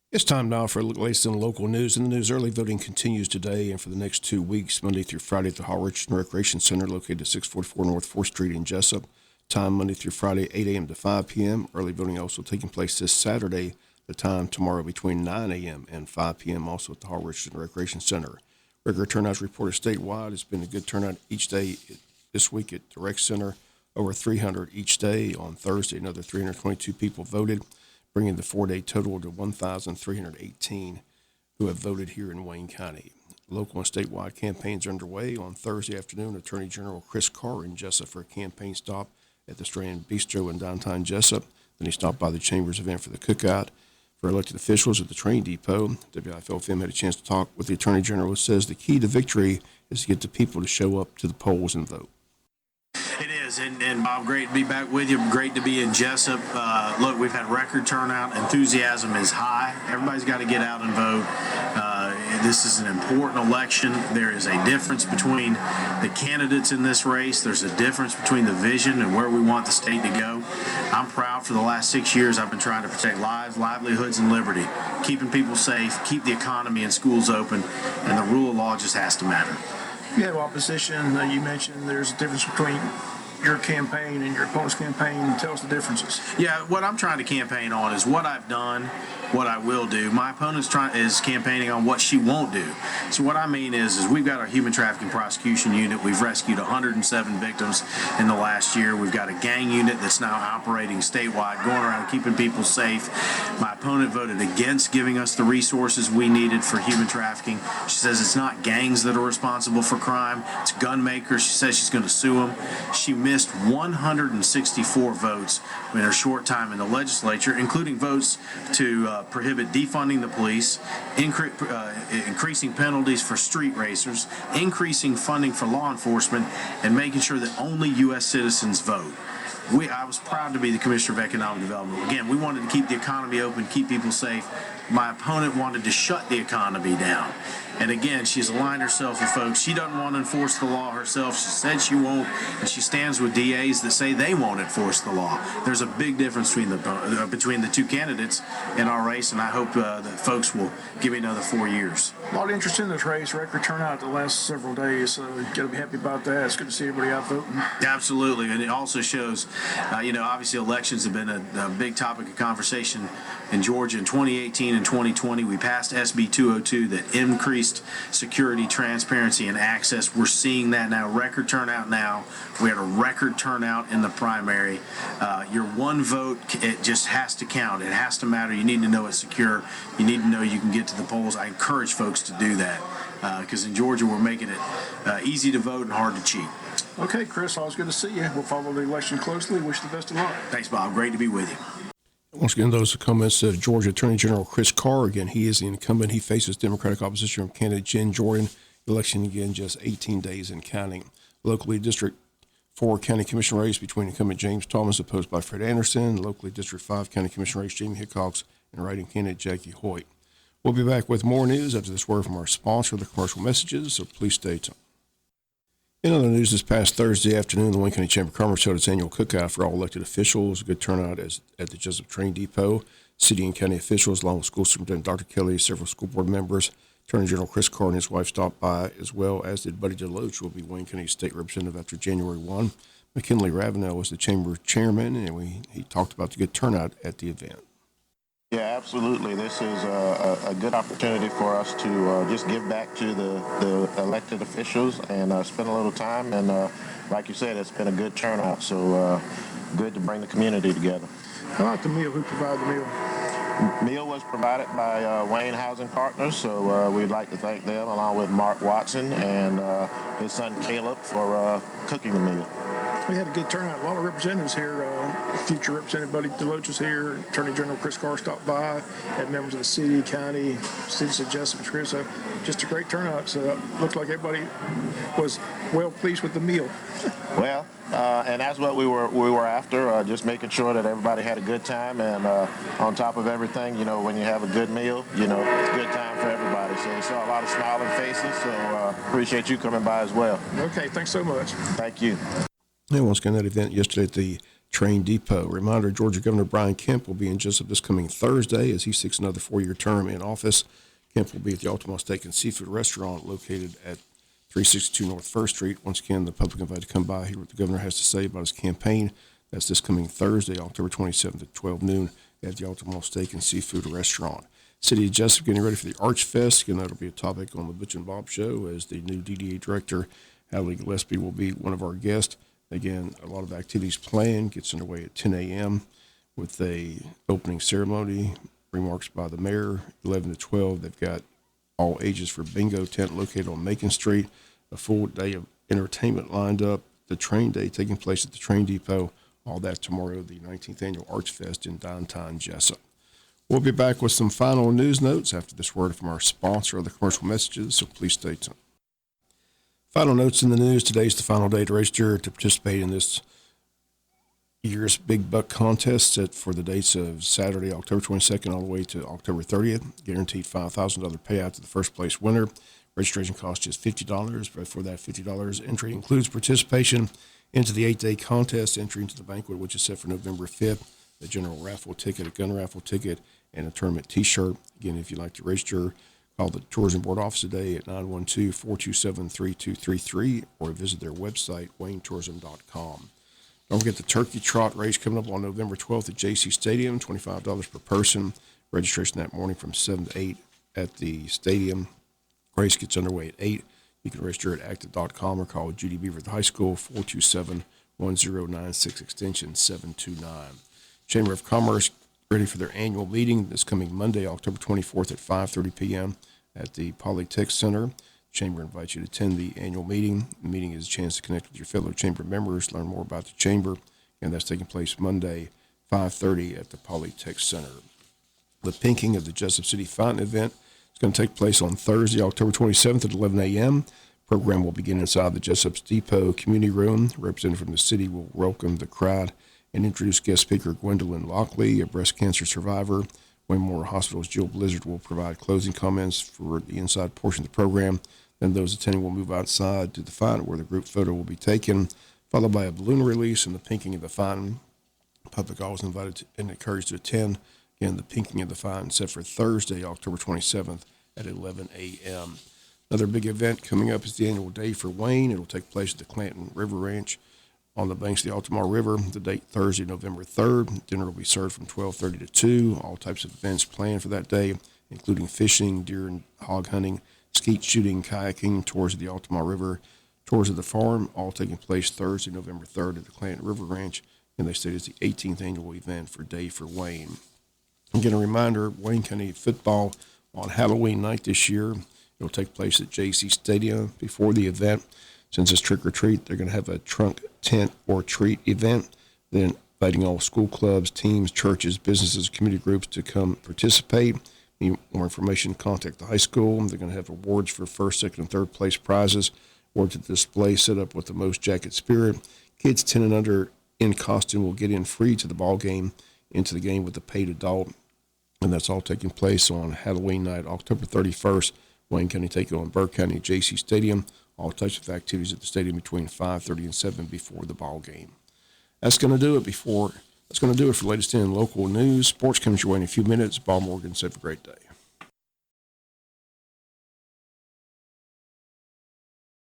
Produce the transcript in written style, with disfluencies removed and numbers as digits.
It's time now for the latest in local news. In the news, early voting continues today and for the next 2 weeks, Monday through Friday at the Hall Richardson Recreation Center located at 644 North 4th Street in Jessup. Time Monday through Friday, 8 a.m. to 5 p.m. Early voting also taking place this Saturday. The time tomorrow between 9 a.m. and 5 p.m. also at the Hall Richardson Recreation Center. Regular turnouts reported statewide. It's been a good turnout each day this week at the Rec Center. Over 300 each day. On Thursday, another 322 people voted, bringing the 4-day total to 1,318 who have voted here in Wayne County. Local and statewide campaigns are underway. On Thursday afternoon, Attorney General Chris Carr in Jessup for a campaign stop at the Strand Bistro in downtown Jessup. Then he stopped by the Chamber's event for the cookout. For elected officials at the train depot, WIFO-FM had a chance to talk with the Attorney General, who says the key to victory is to get the people to show up to the polls and vote. It is, and Bob, great to be back with you. Great to be in Jessup. Look, we've had record turnout. Enthusiasm is high. Everybody's got to get out and vote. This is an important election. There is a difference between the candidates in this race. There's a difference between the vision and where we want the state to go. I'm proud for the last 6 years I've been trying to protect lives, livelihoods, and liberty, keeping people safe, keep the economy and schools open, and the rule of law just has to matter. You have opposition. You mentioned there's a difference between your campaign and your opponent's campaign. Tell us the differences. Yeah, what I'm trying to campaign on is what I've done, what I will do. My opponent's is campaigning on what she won't do. So what I mean is we've got our human trafficking prosecution unit. We've rescued 107 victims in the last year. We've got a gang unit that's now operating statewide, going around keeping people safe. My opponent voted against giving us the resources we needed for human trafficking. She says it's not gangs that are responsible for crime. It's gun makers. She says she's going to sue them. She missed 164 votes in her short time in the legislature, including votes to prohibit defunding the police, increasing penalties for street racers, increasing funding for law enforcement, and making sure that only U.S. citizens vote. I was proud to be the Commissioner of Economic Development. Again, we wanted to keep the economy open, keep people safe. My opponent wanted to shut the economy down. And again, she's aligned herself with folks. She doesn't want to enforce the law herself. She said she won't, and she stands with DAs that say they won't enforce the law. There's a big difference between the two candidates in our race, and I hope that folks will give me another 4 years. A lot of interest in this race. Record turnout the last several days. So you got to be happy about that. It's good to see everybody out voting. Absolutely, and it also shows, obviously elections have been a big topic of conversation in Georgia in 2018 and 2020. We passed SB 202 that increased security, transparency, and access. We're seeing that now. Record turnout now. We had a record turnout in the primary. Your one vote, it just has to count. It has to matter. You need to know it's secure. You need to know you can get to the polls. I encourage folks to do that because in Georgia we're making it easy to vote and hard to cheat. Okay, Chris, always good to see you. We'll follow the election closely. Wish the best of luck. Thanks, Bob. Great to be with you. Once again, those comments of Georgia Attorney General Chris Carr. Again, he is the incumbent. He faces Democratic opposition from candidate Jen Jordan. Election again just 18 days and counting. Locally, District 4 County Commission race between incumbent James Thomas, opposed by Fred Anderson. Locally, District 5 County Commission race Jamie Hickox and writing candidate Jackie Hoyt. We'll be back with more news after this word from our sponsor, the commercial messages, so please stay tuned. In other news, this past Thursday afternoon, the Wayne County Chamber of Commerce held its annual cookout for all elected officials. A good turnout at the Jessup Train Depot. City and county officials, along with School Superintendent Dr. Kelly, several school board members, Attorney General Chris Carr and his wife stopped by, as well as did Buddy DeLoach, who will be Wayne County State Representative after January 1. McKinley Ravenel was the Chamber Chairman, and he talked about the good turnout at the event. Yeah, absolutely. This is a good opportunity for us to just give back to the elected officials and spend a little time. And like you said, it's been a good turnout, so good to bring the community together. How about the meal? Who provided the meal? Meal was provided by Wayne Housing Partners, so we'd like to thank them, along with Mark Watson and his son Caleb, for cooking the meal. We had a good turnout. A lot of representatives here. Future Representative Buddy DeLoach was here. Attorney General Chris Carr stopped by. Had members of the city, county, citizens of Jessup, so just a great turnout. So it looked like everybody was well pleased with the meal. Well, and that's what we were after, just making sure that everybody had a good time. And on top of everything, when you have a good meal, it's a good time for everybody. So we saw a lot of smiling faces. So appreciate you coming by as well. Okay, thanks so much. Thank you. And once again, that event yesterday at the Train Depot. Reminder, Georgia Governor Brian Kemp will be in Jessup this coming Thursday as he seeks another 4-year term in office. Kemp will be at the Altamont Steak and Seafood Restaurant located at 362 North 1st Street. Once again, the public invited to come by, hear what the governor has to say about his campaign. That's this coming Thursday, October 27th at 12 noon at the Altamont Steak and Seafood Restaurant. City of Jessup getting ready for the Arch Fest. Again, that'll be a topic on the Butch and Bob Show as the new DDA director, Hadley Gillespie, will be one of our guests. Again, a lot of activities planned. Gets underway at 10 a.m. with a opening ceremony, remarks by the mayor, 11 to 12. They've got all ages for bingo tent located on Macon Street. A full day of entertainment lined up. The train day taking place at the Train Depot. All that tomorrow, the 19th Annual Arch Fest in downtown Jessup. We'll be back with some final news notes after this word from our sponsor or the commercial messages, so please stay tuned. Final notes in the news. Today's the final day to register to participate in this year's Big Buck contest set for the dates of Saturday, October 22nd, all the way to October 30th. Guaranteed $5,000 payout to the first place winner. Registration cost is $50, but for that $50, entry includes participation into the 8-day contest, entry into the banquet, which is set for November 5th, a general raffle ticket, a gun raffle ticket, and a tournament T-shirt. Again, if you'd like to register, call the Tourism Board office today at 912-427-3233 or visit their website, waynetourism.com. Don't forget the Turkey Trot race coming up on November 12th at JC Stadium, $25 per person. Registration that morning from 7 to 8 at the stadium. Race gets underway at 8. You can register at active.com or call Judy Beaver at the high school, 427-1096, extension 729. Chamber of Commerce ready for their annual meeting this coming Monday, October 24th at 5:30 p.m. at the Polytech Center. Chamber invites you to attend the annual meeting. The meeting is a chance to connect with your fellow chamber members, learn more about the chamber, and that's taking place Monday, 5:30 at the Polytech Center. The pinking of the Jessup City Fountain event is going to take place on Thursday, October 27th at 11 a.m. Program will begin inside the Jessup Depot Community Room. A representative from the city will welcome the crowd and introduce guest speaker Gwendolyn Lockley, a breast cancer survivor. Wayne Memorial Hospital's Jill Blizzard will provide closing comments for the inside portion of the program. Then those attending will move outside to the fountain where the group photo will be taken, followed by a balloon release and the pinking of the fountain. Public always invited and encouraged to attend. Again, the pinking of the fountain set for Thursday, October 27th at 11 a.m. Another big event coming up is the annual Day for Wayne. It will take place at the Clanton River Ranch on the banks of the Altamar River. The date Thursday, November 3rd. Dinner will be served from 12:30 to 2. All types of events planned for that day, including fishing, deer and hog hunting, skeet shooting, kayaking, tours of the Altamar River, tours of the farm, all taking place Thursday, November 3rd at the Clanton River Ranch. And they state it's the 18th annual event for Day for Wayne. Again, a reminder, Wayne County football on Halloween night this year. It'll take place at JC Stadium before the event. Since it's trick or treat, they're going to have a trunk, tent, or treat event. Then inviting all school clubs, teams, churches, businesses, community groups to come participate. Need more information, contact the high school. They're going to have awards for first, second, and third place prizes. Awards at the display set up with the most jacket spirit. Kids 10 and under in costume will get in free to the ball game, into the game with a paid adult. And that's all taking place on Halloween night, October 31st. Wayne County taking on Burke County at JC Stadium. All types of activities at the stadium between 5:30 and 7 before the ball game. That's going to do it for the latest in local news. Sports comes your way in a few minutes. Bob Morgan said, have a great day.